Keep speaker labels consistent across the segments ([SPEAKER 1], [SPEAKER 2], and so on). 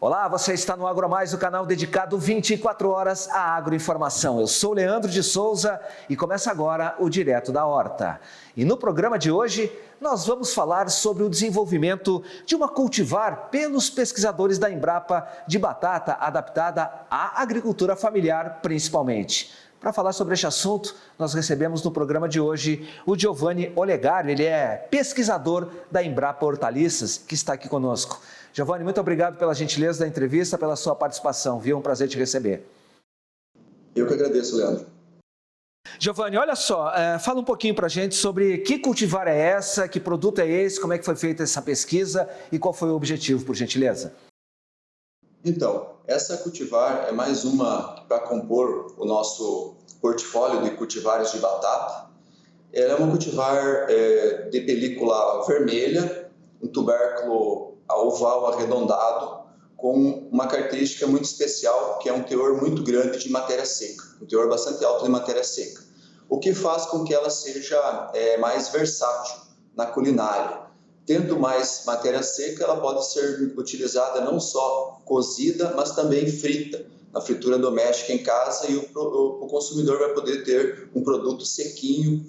[SPEAKER 1] Olá, você está no AgroMais, o canal dedicado 24 horas à agroinformação. Eu sou Leandro de Souza e começa agora o Direto da Horta. E no programa de hoje, nós vamos falar sobre o desenvolvimento de uma cultivar pelos pesquisadores da Embrapa de batata adaptada à agricultura familiar, principalmente. Para falar sobre este assunto, nós recebemos no programa de hoje o Giovanni Olegário, ele é pesquisador da Embrapa Hortaliças, que está aqui conosco. Giovanni, muito obrigado pela gentileza da entrevista, pela sua participação, viu? Um prazer te receber.
[SPEAKER 2] Eu que agradeço, Leandro.
[SPEAKER 1] Giovanni, olha só, fala um pouquinho para a gente sobre que cultivar é essa, que produto é esse, como é que foi feita essa pesquisa e qual foi o objetivo, por gentileza?
[SPEAKER 2] Então, essa cultivar é mais uma para compor o nosso portfólio de cultivares de batata. Ela é uma cultivar de película vermelha, um tubérculo oval arredondado, com uma característica muito especial, que é um teor muito grande de matéria seca, um teor bastante alto de matéria seca, o que faz com que ela seja mais versátil na culinária. Tendo mais matéria seca, ela pode ser utilizada não só cozida, mas também frita, na fritura doméstica em casa, e o consumidor vai poder ter um produto sequinho,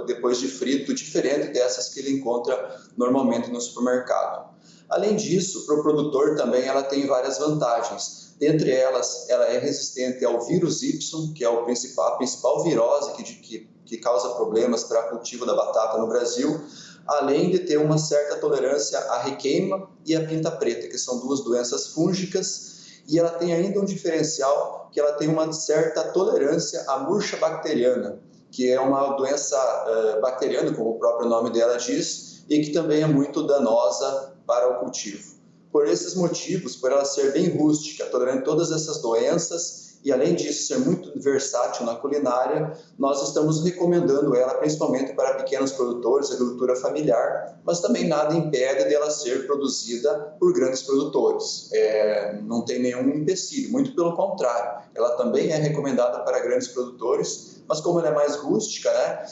[SPEAKER 2] depois de frito, diferente dessas que ele encontra normalmente no supermercado. Além disso, para o produtor também ela tem várias vantagens. Dentre elas, ela é resistente ao vírus Y, que é a principal virose que causa problemas para o cultivo da batata no Brasil, além de ter uma certa tolerância à requeima e à pinta preta, que são duas doenças fúngicas, e ela tem ainda um diferencial, que ela tem uma certa tolerância à murcha bacteriana, que é uma doença bacteriana, como o próprio nome dela diz, e que também é muito danosa para o cultivo. Por esses motivos, por ela ser bem rústica, tolerante a todas essas doenças, e além disso ser muito versátil na culinária, nós estamos recomendando ela principalmente para pequenos produtores, agricultura familiar, mas também nada impede dela ser produzida por grandes produtores. Não tem nenhum empecilho, muito pelo contrário. Ela também é recomendada para grandes produtores, mas como ela é mais rústica, né,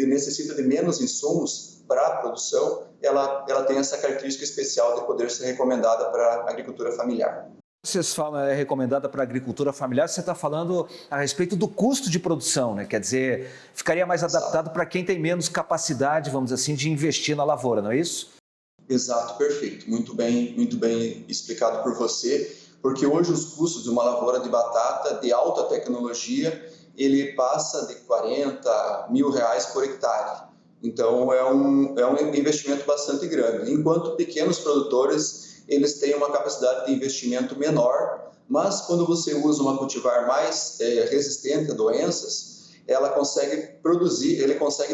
[SPEAKER 2] necessita de menos insumos para a produção, ela tem essa característica especial de poder ser recomendada para a agricultura familiar.
[SPEAKER 1] Vocês falam é recomendada para a agricultura familiar, você está falando a respeito do custo de produção, né? Quer dizer, ficaria mais adaptado para quem tem menos capacidade, vamos dizer assim, de investir na lavoura, não é isso?
[SPEAKER 2] Exato, perfeito. Muito bem explicado por você, porque hoje os custos de uma lavoura de batata de alta tecnologia, ele passa de R$40 mil por hectare. Então, é um investimento bastante grande. Enquanto pequenos produtores, eles têm uma capacidade de investimento menor, mas quando você usa uma cultivar mais resistente a doenças, ele consegue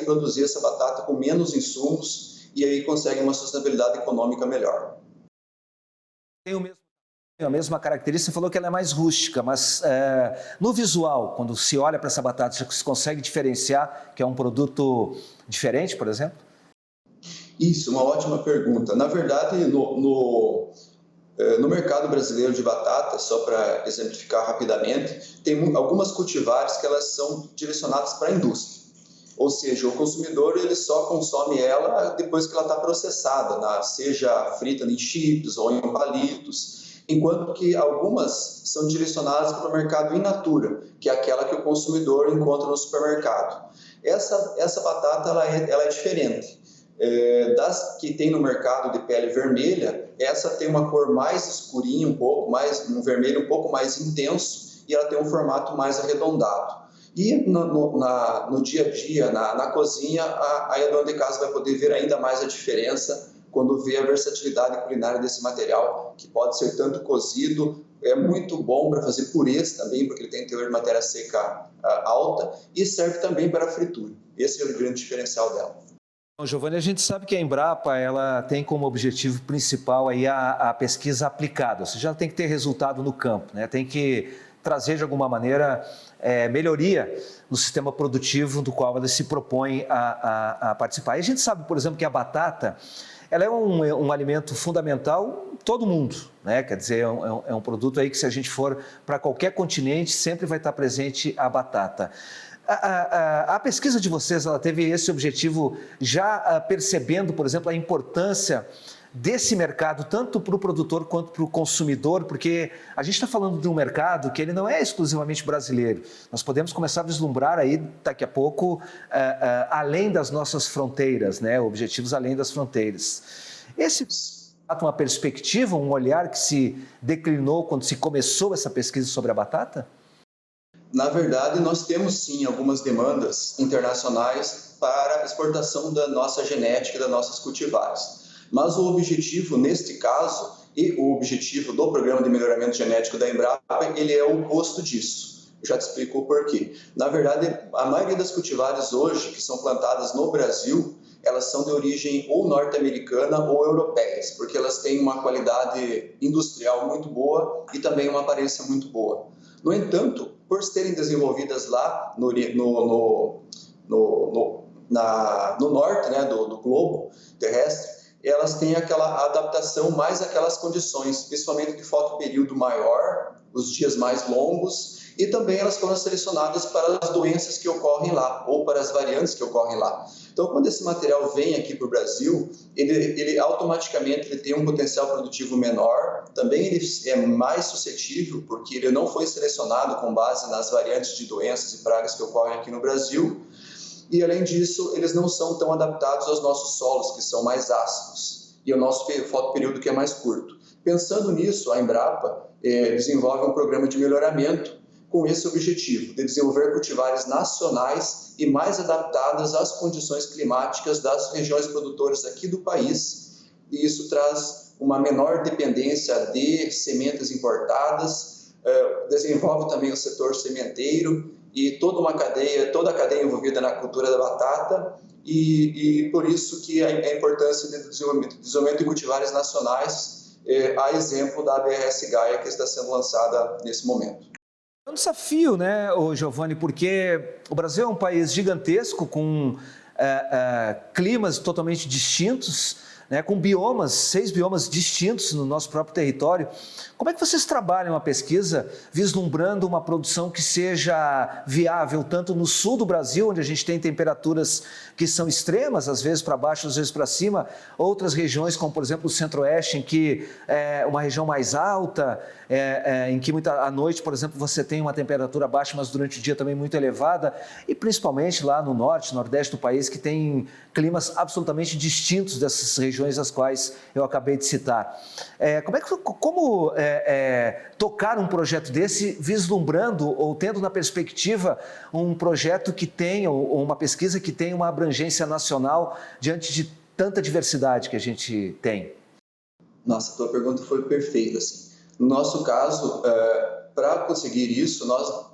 [SPEAKER 2] produzir essa batata com menos insumos e aí consegue uma sustentabilidade econômica melhor.
[SPEAKER 1] Tem a mesma característica, você falou que ela é mais rústica, mas no visual, quando se olha para essa batata, você consegue diferenciar que é um produto diferente, por exemplo?
[SPEAKER 2] Isso, uma ótima pergunta. Na verdade, no mercado brasileiro de batata, só para exemplificar rapidamente, tem algumas cultivares que elas são direcionadas para a indústria. Ou seja, o consumidor ele só consome ela depois que ela está processada, seja frita em chips ou em palitos, enquanto que algumas são direcionadas para o mercado in natura, que é aquela que o consumidor encontra no supermercado. Essa batata ela é diferente. Das que tem no mercado de pele vermelha, essa tem uma cor mais escurinha, um vermelho um pouco mais intenso, e ela tem um formato mais arredondado. E no dia a dia, na cozinha, a dona de casa vai poder ver ainda mais a diferença quando vê a versatilidade culinária desse material, que pode ser tanto cozido, é muito bom para fazer purês também, porque ele tem teor de matéria seca alta, e serve também para fritura. Esse é o grande diferencial dela.
[SPEAKER 1] Giovanni, a gente sabe que a Embrapa ela tem como objetivo principal aí a pesquisa aplicada, ou seja, ela tem que ter resultado no campo, né? Tem que trazer de alguma maneira melhoria no sistema produtivo do qual ela se propõe a participar. E a gente sabe, por exemplo, que a batata ela é um alimento fundamental em todo mundo, né? Quer dizer, é um produto aí que se a gente for para qualquer continente sempre vai estar presente a batata. A pesquisa de vocês, ela teve esse objetivo já percebendo, por exemplo, a importância desse mercado, tanto para o produtor quanto para o consumidor, porque a gente está falando de um mercado que ele não é exclusivamente brasileiro. Nós podemos começar a vislumbrar aí, daqui a pouco, além das nossas fronteiras, né? Objetivos além das fronteiras. Esse é uma perspectiva, um olhar que se declinou quando se começou essa pesquisa sobre a batata?
[SPEAKER 2] Na verdade, nós temos sim algumas demandas internacionais para a exportação da nossa genética e das nossas cultivares. Mas o objetivo, neste caso, e o objetivo do Programa de Melhoramento Genético da Embrapa, ele é o oposto disso. Eu já te explico o porquê. Na verdade, a maioria das cultivares hoje, que são plantadas no Brasil, elas são de origem ou norte-americana ou europeias, porque elas têm uma qualidade industrial muito boa e também uma aparência muito boa. No entanto, por serem desenvolvidas lá no norte, né, do globo terrestre, elas têm aquela adaptação mais àquelas condições, principalmente de fotoperíodo maior, os dias mais longos, e também elas foram selecionadas para as doenças que ocorrem lá, ou para as variantes que ocorrem lá. Então, quando esse material vem aqui para o Brasil, ele automaticamente ele tem um potencial produtivo menor, também ele é mais suscetível, porque ele não foi selecionado com base nas variantes de doenças e pragas que ocorrem aqui no Brasil, e além disso, eles não são tão adaptados aos nossos solos, que são mais ácidos, e ao nosso fotoperíodo, que é mais curto. Pensando nisso, a Embrapa desenvolve um programa de melhoramento com esse objetivo, de desenvolver cultivares nacionais e mais adaptadas às condições climáticas das regiões produtoras aqui do país, e isso traz uma menor dependência de sementes importadas, desenvolve também o setor sementeiro e toda a cadeia envolvida na cultura da batata, e por isso que a importância do desenvolvimento de cultivares nacionais, a exemplo da ABRS Gaia, que está sendo lançada nesse momento.
[SPEAKER 1] É um desafio, né, Giovanni, porque o Brasil é um país gigantesco, com climas totalmente distintos, né, com biomas, 6 biomas distintos no nosso próprio território. Como é que vocês trabalham a pesquisa vislumbrando uma produção que seja viável tanto no sul do Brasil, onde a gente tem temperaturas que são extremas, às vezes para baixo, às vezes para cima, outras regiões, como por exemplo o centro-oeste, em que é uma região mais alta, em que à noite, por exemplo, você tem uma temperatura baixa, mas durante o dia também muito elevada, e principalmente lá no norte, nordeste do país, que tem climas absolutamente distintos dessas regiões as quais eu acabei de citar. Como tocar um projeto desse vislumbrando ou tendo na perspectiva um projeto que tenha, ou uma pesquisa que tenha uma abrangência nacional diante de tanta diversidade que a gente tem?
[SPEAKER 2] Nossa, a tua pergunta foi perfeita, assim. No nosso caso, para conseguir isso, nós,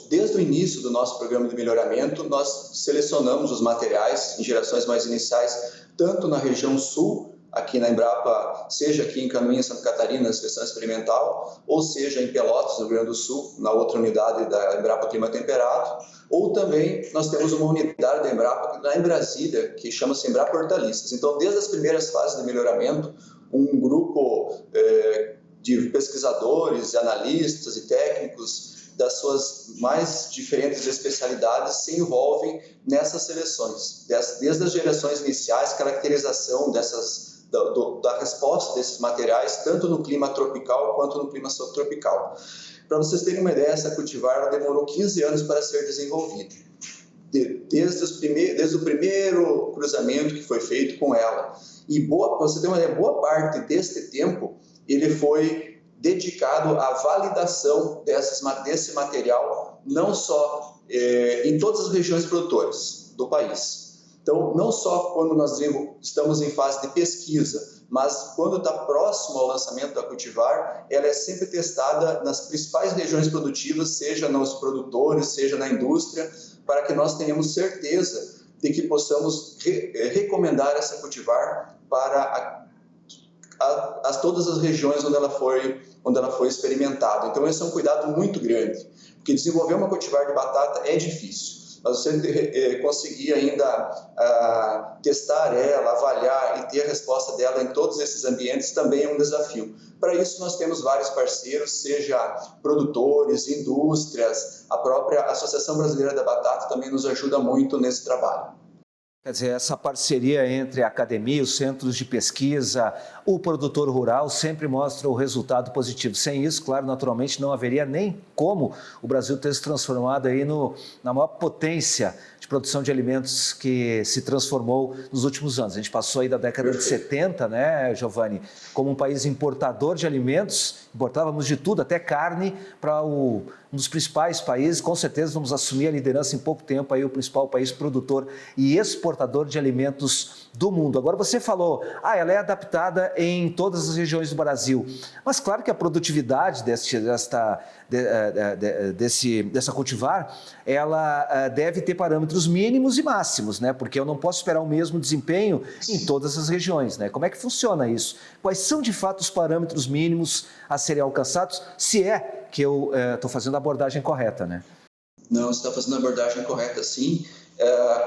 [SPEAKER 2] desde o início do nosso programa de melhoramento, nós selecionamos os materiais em gerações mais iniciais, tanto na região sul, aqui na Embrapa, seja aqui em Canoinhas, Santa Catarina, na seleção experimental, ou seja em Pelotas, no Rio Grande do Sul, na outra unidade da Embrapa Clima Temperado, ou também nós temos uma unidade da Embrapa lá em Brasília, que chama-se Embrapa Hortaliças. Então, desde as primeiras fases de melhoramento, um grupo de pesquisadores, analistas e técnicos das suas mais diferentes especialidades se envolvem nessas seleções, desde as gerações iniciais, caracterização da resposta desses materiais, tanto no clima tropical quanto no clima subtropical. Para vocês terem uma ideia, essa cultivar ela demorou 15 anos para ser desenvolvida, desde o primeiro cruzamento que foi feito com ela. E para você ter uma ideia, boa parte deste tempo ele foi dedicado à validação desse material, não só em todas as regiões produtoras do país. Então, não só quando nós estamos em fase de pesquisa, mas quando está próximo ao lançamento da cultivar, ela é sempre testada nas principais regiões produtivas, seja nos produtores, seja na indústria, para que nós tenhamos certeza de que possamos recomendar essa cultivar para todas as regiões onde ela foi experimentada. Então, esse é um cuidado muito grande, porque desenvolver uma cultivar de batata é difícil. Mas você conseguir ainda testar ela, avaliar e ter a resposta dela em todos esses ambientes também é um desafio. Para isso, nós temos vários parceiros, seja produtores, indústrias, a própria Associação Brasileira da Batata também nos ajuda muito nesse trabalho.
[SPEAKER 1] Quer dizer, essa parceria entre a academia, os centros de pesquisa, o produtor rural sempre mostra o resultado positivo. Sem isso, claro, naturalmente não haveria nem como o Brasil ter se transformado aí na maior potência de produção de alimentos que se transformou nos últimos anos. A gente passou aí da década de 70, né, Giovanni, como um país importador de alimentos, importávamos de tudo, até carne, para um dos principais países. Com certeza vamos assumir a liderança em pouco tempo, aí o principal país produtor e exportador de alimentos do mundo. Agora você falou, ela é adaptada em todas as regiões do Brasil, mas claro que a produtividade dessa cultivar, ela deve ter parâmetros mínimos e máximos, né? Porque eu não posso esperar o mesmo desempenho em todas as regiões, né? Como é que funciona isso? Quais são de fato os parâmetros mínimos a serem alcançados, se é que eu estou fazendo a abordagem correta, né?
[SPEAKER 2] Não, você está fazendo a abordagem correta, sim.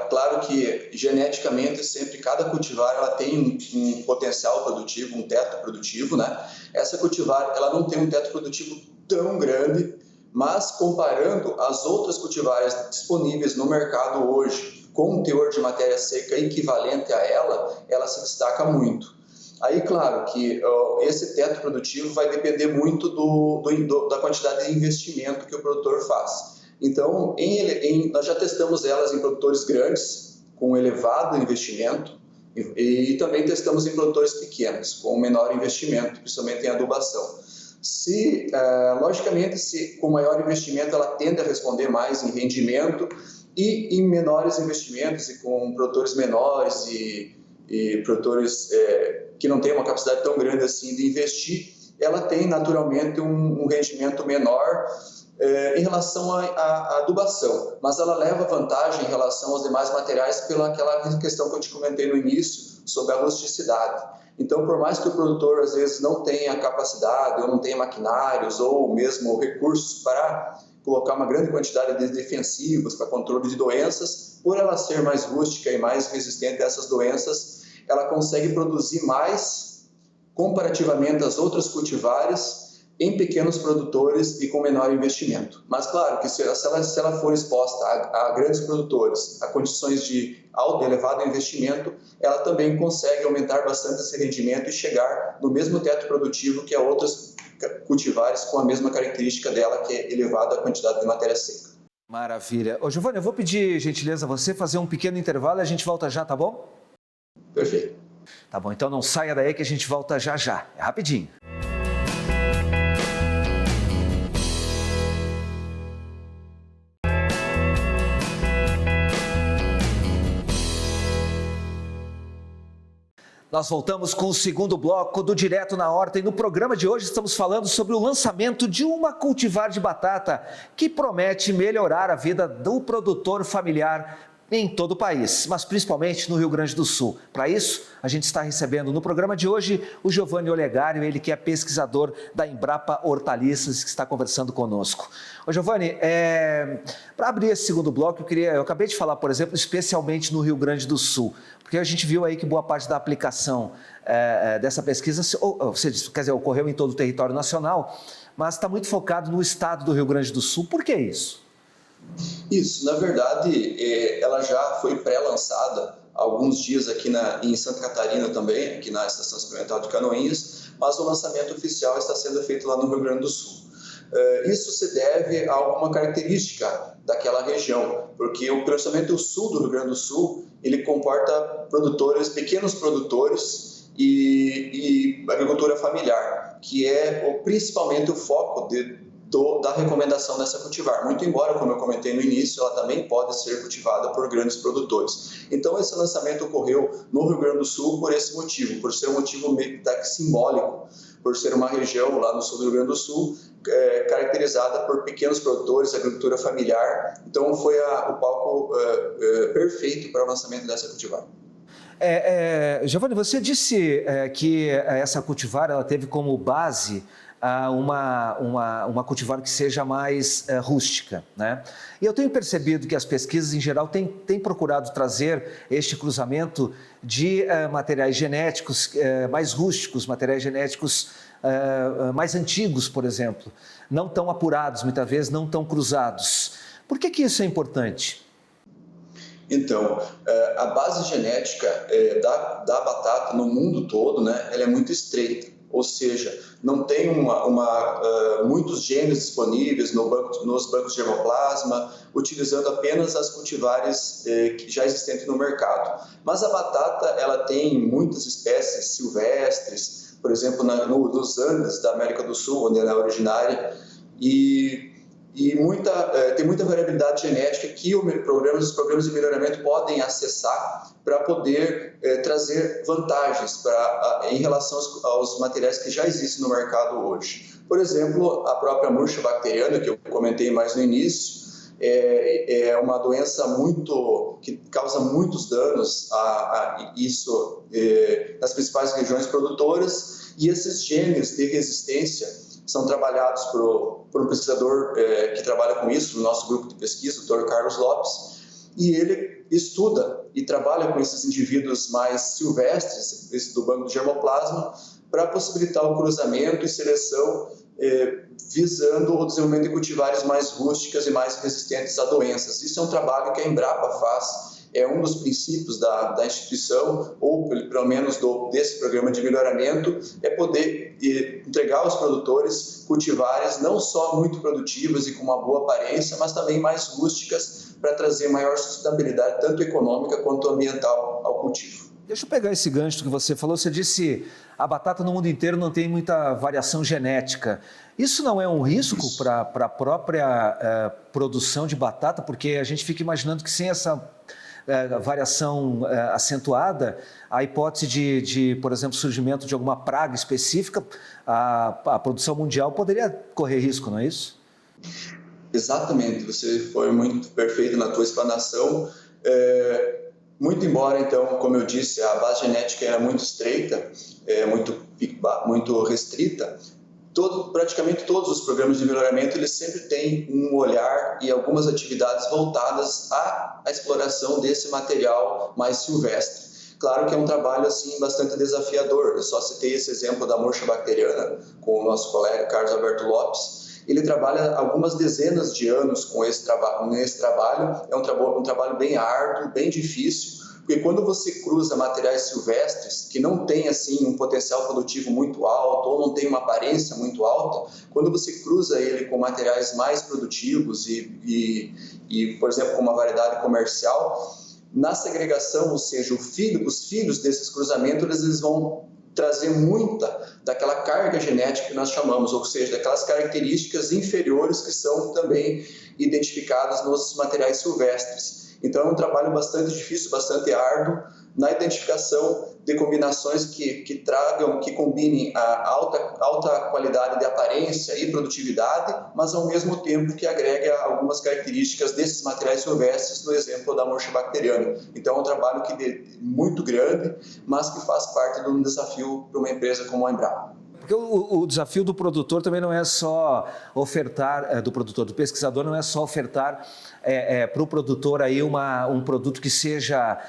[SPEAKER 2] Claro que geneticamente sempre cada cultivar ela tem um potencial produtivo, um teto produtivo, né? Essa cultivar ela não tem um teto produtivo tão grande, mas comparando as outras cultivares disponíveis no mercado hoje com um teor de matéria seca equivalente a ela se destaca muito. Aí, claro que esse teto produtivo vai depender muito da quantidade de investimento que o produtor faz. Então, nós já testamos elas em produtores grandes, com elevado investimento, e também testamos em produtores pequenos, com menor investimento, principalmente em adubação. Logicamente, com maior investimento, ela tende a responder mais em rendimento, e em menores investimentos, e com produtores menores e produtores que não têm uma capacidade tão grande assim de investir, ela tem naturalmente um rendimento menor em relação à adubação, mas ela leva vantagem em relação aos demais materiais pela aquela questão que eu te comentei no início sobre a rusticidade. Então, por mais que o produtor às vezes não tenha capacidade ou não tenha maquinários ou mesmo recursos para colocar uma grande quantidade de defensivos para controle de doenças, por ela ser mais rústica e mais resistente a essas doenças, ela consegue produzir mais comparativamente às outras cultivares em pequenos produtores e com menor investimento. Mas claro que se ela for exposta a grandes produtores, a condições de alto e elevado investimento, ela também consegue aumentar bastante esse rendimento e chegar no mesmo teto produtivo que a outras cultivares com a mesma característica dela, que é elevada a quantidade de matéria seca.
[SPEAKER 1] Maravilha. Ô, Giovanni, eu vou pedir gentileza a você fazer um pequeno intervalo e a gente volta já, tá bom?
[SPEAKER 2] Perfeito.
[SPEAKER 1] Tá bom, então não saia daí que a gente volta já já. É rapidinho. Nós voltamos com o segundo bloco do Direto na Horta e no programa de hoje estamos falando sobre o lançamento de uma cultivar de batata que promete melhorar a vida do produtor familiar em todo o país, mas principalmente no Rio Grande do Sul. Para isso, a gente está recebendo no programa de hoje o Giovanni Olegário, ele que é pesquisador da Embrapa Hortaliças, que está conversando conosco. Ô Giovanni, para abrir esse segundo bloco, eu acabei de falar, por exemplo, especialmente no Rio Grande do Sul, porque a gente viu aí que boa parte da aplicação dessa pesquisa, quer dizer, ocorreu em todo o território nacional, mas está muito focado no estado do Rio Grande do Sul. Por que isso?
[SPEAKER 2] Isso, na verdade, ela já foi pré-lançada há alguns dias aqui em Santa Catarina também, aqui na Estação Experimental de Canoinhas, mas o lançamento oficial está sendo feito lá no Rio Grande do Sul. Isso se deve a alguma característica daquela região, porque principalmente o sul do Rio Grande do Sul, ele comporta pequenos produtores e agricultura familiar, que é principalmente o foco da recomendação dessa cultivar, muito embora, como eu comentei no início, ela também pode ser cultivada por grandes produtores. Então, esse lançamento ocorreu no Rio Grande do Sul por esse motivo, por ser um motivo meio simbólico, por ser uma região lá no sul do Rio Grande do Sul caracterizada por pequenos produtores, agricultura familiar. Então, foi o palco perfeito para o lançamento dessa cultivar.
[SPEAKER 1] Giovanni, você disse que essa cultivar ela teve como base uma cultivar que seja mais rústica, né? E eu tenho percebido que as pesquisas em geral têm procurado trazer este cruzamento de materiais genéticos mais rústicos, materiais genéticos mais antigos, por exemplo, não tão apurados, muitas vezes não tão cruzados. Por que isso é importante?
[SPEAKER 2] Então, a base genética da batata no mundo todo, né, ela é muito estreita, ou seja, não tem muitos genes disponíveis nos bancos de germoplasma, utilizando apenas as cultivares que já existentes no mercado. Mas a batata, ela tem muitas espécies silvestres, por exemplo, nos Andes da América do Sul, onde ela é originária, e tem muita variabilidade genética que os programas de melhoramento podem acessar para poder trazer vantagens em relação aos materiais que já existem no mercado hoje. Por exemplo, a própria murcha bacteriana, que eu comentei mais no início, é uma doença que causa muitos danos nas principais regiões produtoras, e esses genes de resistência são trabalhados por um pesquisador que trabalha com isso no nosso grupo de pesquisa, o Dr. Carlos Lopes, e ele estuda e trabalha com esses indivíduos mais silvestres do banco de germoplasma para possibilitar o cruzamento e seleção visando o desenvolvimento de cultivares mais rústicas e mais resistentes a doenças. Isso é um trabalho que a Embrapa faz, é um dos princípios da instituição, ou pelo menos desse programa de melhoramento, é poder entregar aos produtores cultivares não só muito produtivas e com uma boa aparência, mas também mais rústicas para trazer maior sustentabilidade, tanto econômica quanto ambiental ao cultivo.
[SPEAKER 1] Deixa eu pegar esse gancho que você falou. Você disse a batata no mundo inteiro não tem muita variação genética. Isso não é um risco para a própria produção de batata? Porque a gente fica imaginando que sem essa variação acentuada, a hipótese de, por exemplo, surgimento de alguma praga específica, a produção mundial poderia correr risco, não é isso?
[SPEAKER 2] Exatamente, você foi muito perfeito na tua explanação. Muito embora, então, como eu disse, a base genética é muito estreita, muito restrita, praticamente todos os programas de melhoramento eles sempre têm um olhar e algumas atividades voltadas à exploração desse material mais silvestre. Claro que é um trabalho assim bastante desafiador. Eu só citei esse exemplo da murcha bacteriana com o nosso colega Carlos Alberto Lopes. Ele trabalha algumas dezenas de anos nesse trabalho. É um trabalho bem árduo, bem difícil, porque quando você cruza materiais silvestres que não têm assim um potencial produtivo muito alto ou não tem uma aparência muito alta, quando você cruza ele com materiais mais produtivos e por exemplo, com uma variedade comercial, na segregação, ou seja, os filhos desses cruzamentos, eles vão trazer muita daquela carga genética que nós chamamos, ou seja, daquelas características inferiores que são também identificadas nos materiais silvestres. Então é um trabalho bastante difícil, bastante árduo na identificação de combinações que combinem a alta qualidade de aparência e produtividade, mas ao mesmo tempo que agregue algumas características desses materiais silvestres, no exemplo da murcha bacteriana. Então é um trabalho muito grande, mas que faz parte de um desafio para uma empresa como a Embrapa.
[SPEAKER 1] Porque o desafio do produtor também não é só ofertar, do pesquisador não é só ofertar para o produtor aí um produto que seja,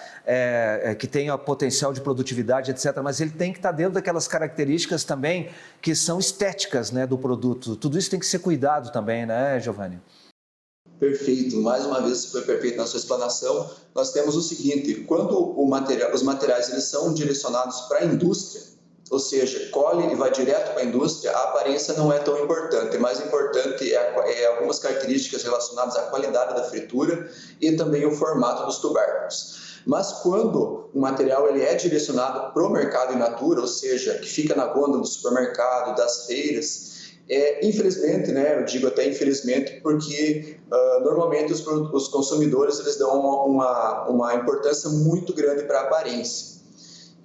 [SPEAKER 1] que tenha potencial de produtividade, etc., mas ele tem que estar dentro daquelas características também que são estéticas, né, do produto. Tudo isso tem que ser cuidado também, né, Giovanni?
[SPEAKER 2] Perfeito, mais uma vez foi perfeito na sua explanação. Nós temos o seguinte, quando os materiais eles são direcionados para a indústria, ou seja, colhe e vai direto para a indústria, a aparência não é tão importante. O mais importante é algumas características relacionadas à qualidade da fritura e também o formato dos tubérculos. Mas quando o material ele é direcionado para o mercado in natura, ou seja, que fica na gôndola do supermercado, das feiras, infelizmente, né, eu digo até infelizmente, porque normalmente os consumidores eles dão uma importância muito grande para a aparência.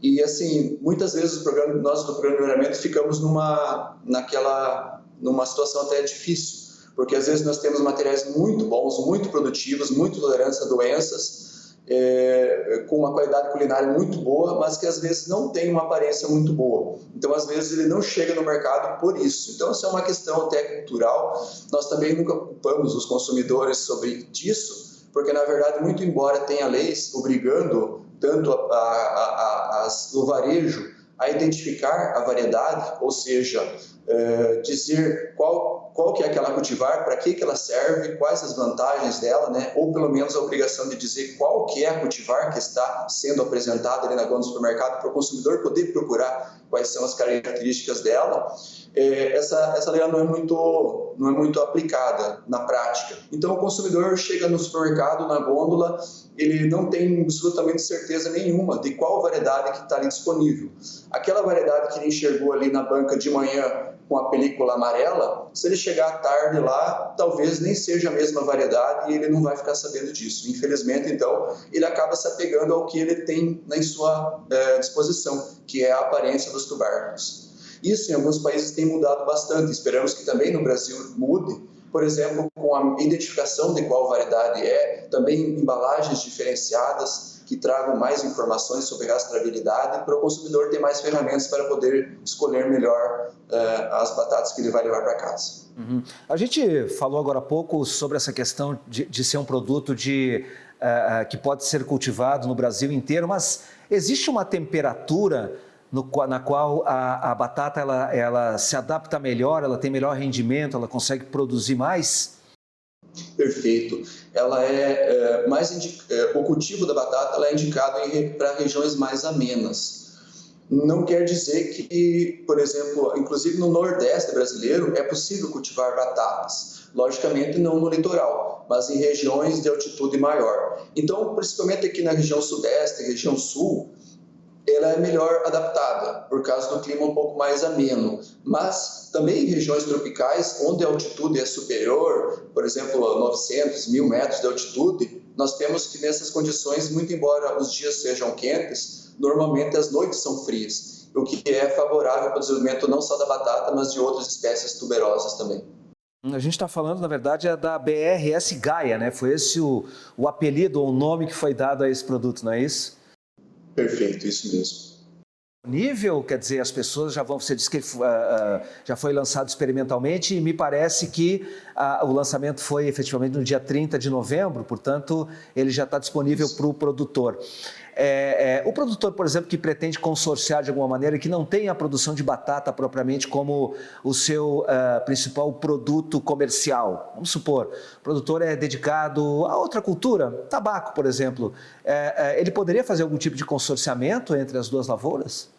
[SPEAKER 2] E assim, muitas vezes nós do programa de melhoramento ficamos numa situação até difícil, porque às vezes nós temos materiais muito bons, muito produtivos, muito tolerantes a doenças, com uma qualidade culinária muito boa, mas que às vezes não tem uma aparência muito boa. Então, às vezes, ele não chega no mercado por isso. Então, isso é uma questão até cultural. Nós também nunca culpamos os consumidores sobre isso, porque, na verdade, muito embora tenha leis obrigando tanto o varejo a identificar a variedade, ou seja, dizer qual qual que é aquela cultivar, para que ela serve, quais as vantagens dela, né? Ou pelo menos a obrigação de dizer qual que é a cultivar que está sendo apresentada ali na gôndola do supermercado para o consumidor poder procurar quais são as características dela. Essa lei não é muito aplicada na prática. Então o consumidor chega no supermercado, na gôndola, ele não tem absolutamente certeza nenhuma de qual variedade que está ali disponível. Aquela variedade que ele enxergou ali na banca de manhã com a película amarela, se ele chegar à tarde lá, talvez nem seja a mesma variedade e ele não vai ficar sabendo disso. Infelizmente, então, ele acaba se apegando ao que ele tem na sua disposição, que é a aparência dos tubérculos. Isso em alguns países tem mudado bastante, esperamos que também no Brasil mude, por exemplo, com a identificação de qual variedade é, também embalagens diferenciadas que tragam mais informações sobre rastreabilidade para o consumidor ter mais ferramentas para poder escolher melhor as batatas que ele vai levar para casa.
[SPEAKER 1] Uhum. A gente falou agora há pouco sobre essa questão de ser um produto que pode ser cultivado no Brasil inteiro, mas existe uma temperatura na qual a batata ela se adapta melhor, ela tem melhor rendimento, ela consegue produzir mais?
[SPEAKER 2] Perfeito. Ela o cultivo da batata ela é indicado para regiões mais amenas. Não quer dizer que, por exemplo, inclusive no Nordeste brasileiro é possível cultivar batatas. Logicamente não no litoral, mas em regiões de altitude maior. Então, principalmente aqui na região Sudeste, região Sul, ela é melhor adaptada, por causa do clima um pouco mais ameno. Mas também em regiões tropicais, onde a altitude é superior, por exemplo, a 900, 1.000 metros de altitude, nós temos que nessas condições, muito embora os dias sejam quentes, normalmente as noites são frias, o que é favorável para o desenvolvimento não só da batata, mas de outras espécies tuberosas também.
[SPEAKER 1] A gente está falando, na verdade, da BRS Gaia, né? Foi esse o apelido ou o nome que foi dado a esse produto, não é isso?
[SPEAKER 2] Perfeito, isso mesmo.
[SPEAKER 1] Nível, quer dizer, as pessoas já vão, você disse que já foi lançado experimentalmente e me parece que o lançamento foi efetivamente no dia 30 de novembro, portanto, ele já está disponível para o produtor. O produtor, por exemplo, que pretende consorciar de alguma maneira, que não tem a produção de batata propriamente como o seu principal produto comercial. Vamos supor, o produtor é dedicado a outra cultura, tabaco, por exemplo. Ele poderia fazer algum tipo de consorciamento entre as duas lavouras?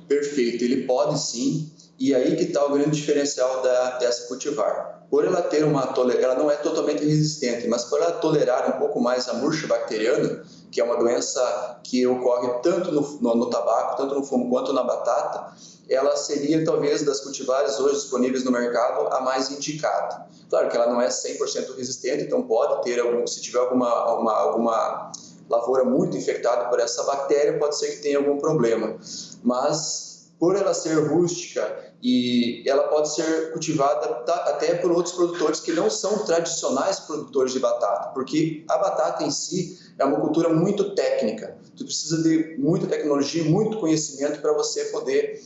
[SPEAKER 2] Perfeito, ele pode sim, e aí que está o grande diferencial dessa cultivar. Por ela ter ela não é totalmente resistente, mas por ela tolerar um pouco mais a murcha bacteriana, que é uma doença que ocorre tanto no tabaco, tanto no fumo quanto na batata, ela seria talvez das cultivares hoje disponíveis no mercado a mais indicada. Claro que ela não é 100% resistente, então pode ter, se tiver alguma lavoura muito infectada por essa bactéria, pode ser que tenha algum problema. Mas por ela ser rústica e ela pode ser cultivada até por outros produtores que não são tradicionais produtores de batata, porque a batata em si é uma cultura muito técnica. Tu precisa de muita tecnologia, muito conhecimento para você poder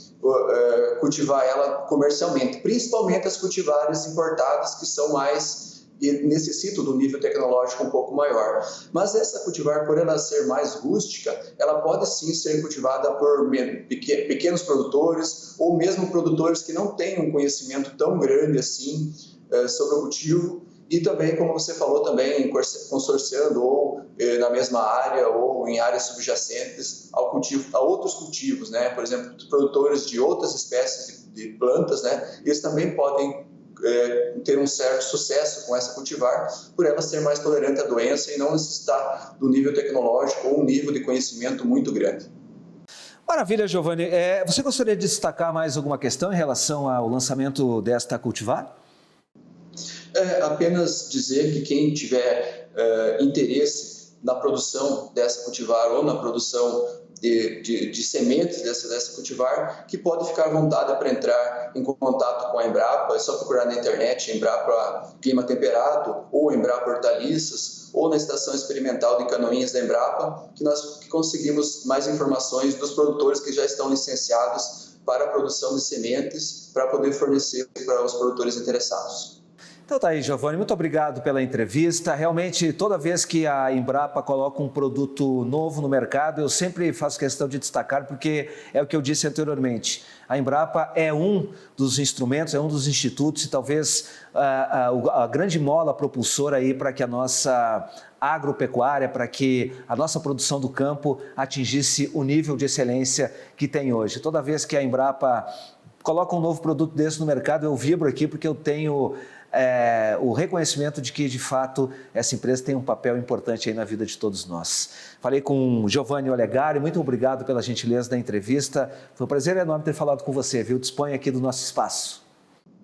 [SPEAKER 2] cultivar ela comercialmente, principalmente as cultivares importadas que são mais e necessitam do nível tecnológico um pouco maior. Mas essa cultivar, por ela ser mais rústica, ela pode sim ser cultivada por pequenos produtores ou mesmo produtores que não têm um conhecimento tão grande assim sobre o cultivo e também, como você falou, também consorciando ou na mesma área ou em áreas subjacentes a outros cultivos, né? Por exemplo, produtores de outras espécies de plantas, né? Eles também podem ter um certo sucesso com essa cultivar, por ela ser mais tolerante à doença e não necessitar do nível tecnológico ou um nível de conhecimento muito grande.
[SPEAKER 1] Maravilha, Giovanni. Você gostaria de destacar mais alguma questão em relação ao lançamento desta cultivar?
[SPEAKER 2] Apenas dizer que quem tiver interesse na produção dessa cultivar ou na produção de sementes dessa cultivar, que pode ficar à vontade para entrar em contato com a Embrapa, é só procurar na internet Embrapa Clima Temperado ou Embrapa Hortaliças ou na Estação Experimental de Canoinhas da Embrapa, que nós conseguimos mais informações dos produtores que já estão licenciados para a produção de sementes para poder fornecer para os produtores interessados.
[SPEAKER 1] Então tá aí, Giovanni, muito obrigado pela entrevista. Realmente, toda vez que a Embrapa coloca um produto novo no mercado, eu sempre faço questão de destacar, porque é o que eu disse anteriormente. A Embrapa é um dos instrumentos, é um dos institutos e talvez a grande mola propulsora aí para que a nossa agropecuária, para que a nossa produção do campo atingisse o nível de excelência que tem hoje. Toda vez que a Embrapa coloca um novo produto desse no mercado, eu vibro aqui porque eu tenho o reconhecimento de que, de fato, essa empresa tem um papel importante aí na vida de todos nós. Falei com o Giovanni Olegário, muito obrigado pela gentileza da entrevista. Foi um prazer enorme ter falado com você, viu? Dispõe aqui do nosso espaço.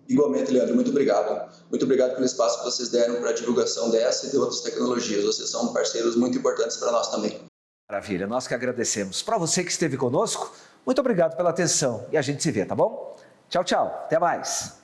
[SPEAKER 2] Igualmente, Leandro, muito obrigado. Muito obrigado pelo espaço que vocês deram para a divulgação dessa e de outras tecnologias. Vocês são parceiros muito importantes para nós também.
[SPEAKER 1] Maravilha, nós que agradecemos. Para você que esteve conosco, muito obrigado pela atenção e a gente se vê, tá bom? Tchau, tchau. Até mais.